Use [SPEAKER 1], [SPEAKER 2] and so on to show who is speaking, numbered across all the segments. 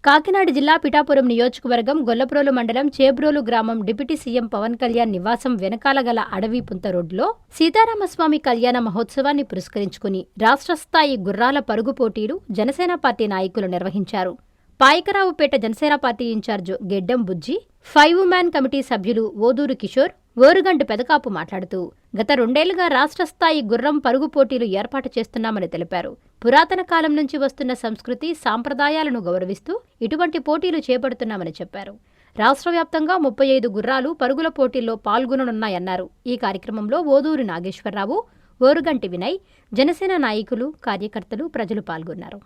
[SPEAKER 1] కాకినాడ జిల్లా పిఠాపురం నియోజకవర్గం గొల్లప్రోలు మండలం చేబ్రోలు గ్రామం డిప్యూటీ సీఎం పవన్ కళ్యాణ్ నివాసం వెనకాల గల అడవి పుంత రోడ్డులో సీతారామస్వామి కళ్యాణ మహోత్సవాన్ని పురస్కరించుకుని రాష్ట్ర స్థాయి గుర్రాల పరుగు పోటీలు జనసేన పార్టీ నాయకులు నిర్వహించారు. పాయకరావుపేట జనసేన పార్టీ ఇన్ఛార్జి గెడ్డం బుజ్జి, 5 మ్యాన్ కమిటీ సభ్యులు ఓదూరు కిషోర్, ఓరుగంటి పెదకాపు మాట్లాడుతూ గత 2 ఏళ్లుగా రాష్ట్ర స్థాయి గుర్రం పరుగు పోటీలు ఏర్పాటు చేస్తున్నామని తెలిపారు. పురాతన కాలం నుంచి వస్తున్న సంస్కృతి సాంప్రదాయాలను గౌరవిస్తూ ఇటువంటి పోటీలు చేపడుతున్నామని చెప్పారు. రాష్ట్ర వ్యాప్తంగా 35 గుర్రాలు పరుగుల పోటీల్లో పాల్గొననున్నాయన్నారు. ఈ కార్యక్రమంలో ఓదూరు నాగేశ్వరరావు, ఓరుగంటి వినయ్, జనసేన నాయకులు, కార్యకర్తలు, ప్రజలు పాల్గొన్నారు.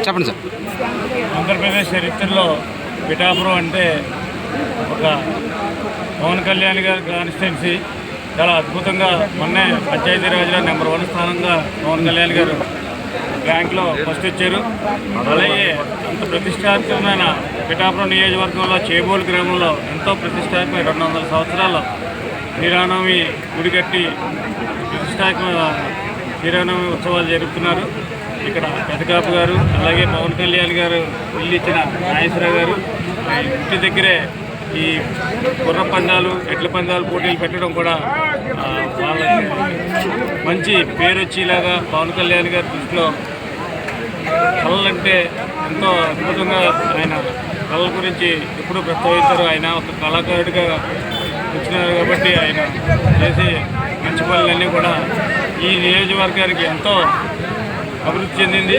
[SPEAKER 2] చెప్పండి సార్.
[SPEAKER 3] ఆంధ్రప్రదేశ్ చరిత్రలో పిఠాపురం అంటే ఒక పవన్ కళ్యాణ్ గారి కాన్స్టిట్యున్సీ. చాలా అద్భుతంగా మొన్నే పంచాయతీరాజ్లో నెంబర్ 1 స్థానంగా పవన్ కళ్యాణ్ గారు ర్యాంక్లో ఫస్ట్ వచ్చారు. అలాగే అంత ప్రతిష్టాత్మకమైన పిఠాపురం నియోజకవర్గంలో చేబోలు గ్రామంలో ఎంతో ప్రతిష్టాత్మక 200 సంవత్సరాల శ్రీరామనవమి గుడి కట్టి ప్రతిష్టాత్మక శ్రీరామనవమి ఉత్సవాలు జరుపుతున్నారు. ఇక్కడ పెదకాపు గారు, అలాగే పవన్ కళ్యాణ్ గారు ఇల్లు ఇచ్చిన నాగేశ్వరరావు గారు ఇంటి దగ్గరే ఈ గుర్ర పందాలు, ఎడ్ల పందాలు పోటీలు పెట్టడం కూడా వాళ్ళకి మంచి పేరు వచ్చేలాగా పవన్ కళ్యాణ్ గారి దృష్టిలో కళలంటే ఎంతో అద్భుతంగా ఆయన కళల గురించి ఎప్పుడూ ప్రస్తావిస్తారు. ఆయన ఒక కళాకారుడిగా వచ్చినారు కాబట్టి ఆయన చేసే మంచి పనులన్నీ కూడా ఈ నియోజకవర్గానికి ఎంతో అభివృద్ధి చెందింది.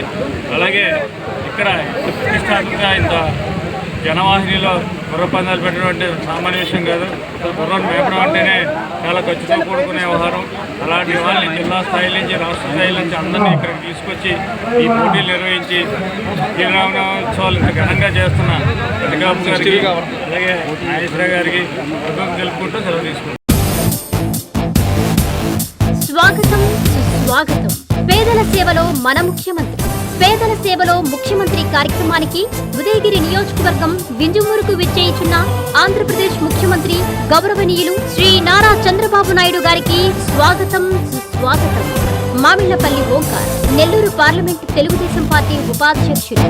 [SPEAKER 3] అలాగే ఇక్కడ ప్రతిష్టాత్మకంగా ఇంత జనవాహినిలో గుర్ర పందాలు పెట్టడం అంటే సామాన్య విషయం కాదు. గుర్రం మేపడం అంటేనే చాలా ఖర్చుతో కూడుకునే వ్యవహారం. అలాంటి వాళ్ళని జిల్లా స్థాయి నుంచి, రాష్ట్ర స్థాయి నుంచి అందరినీ ఇక్కడికి తీసుకొచ్చి ఈ పోటీలు నిర్వహించి శ్రీరామనవోత్సవాలు ఇంత ఘనంగా చేస్తున్న పెదకాపు గారికి, అలాగే నాగేశ్వరరావు గారికి కృతజ్ఞతలు తెలుపుకుంటూ సెలవు తీసుకుంటాం.
[SPEAKER 1] స్వాగతం, సుస్వాగతం. పేదల సేవలో మన ముఖ్యమంత్రి. పేదల సేవలో ముఖ్యమంత్రి కార్యక్రమానికి ఉదయగిరి నియోజకవర్గం వింజమూరుకు విచ్చేయుచున్న ఆంధ్రప్రదేశ్ ముఖ్యమంత్రి గౌరవనీయులు శ్రీ నారా చంద్రబాబు నాయుడు గారికి స్వాగతం, సుస్వాగతం. మామిళ్లపల్లి ఓంకార్, నెల్లూరు పార్లమెంట్ తెలుగుదేశం పార్టీ ఉపాధ్యక్షులు.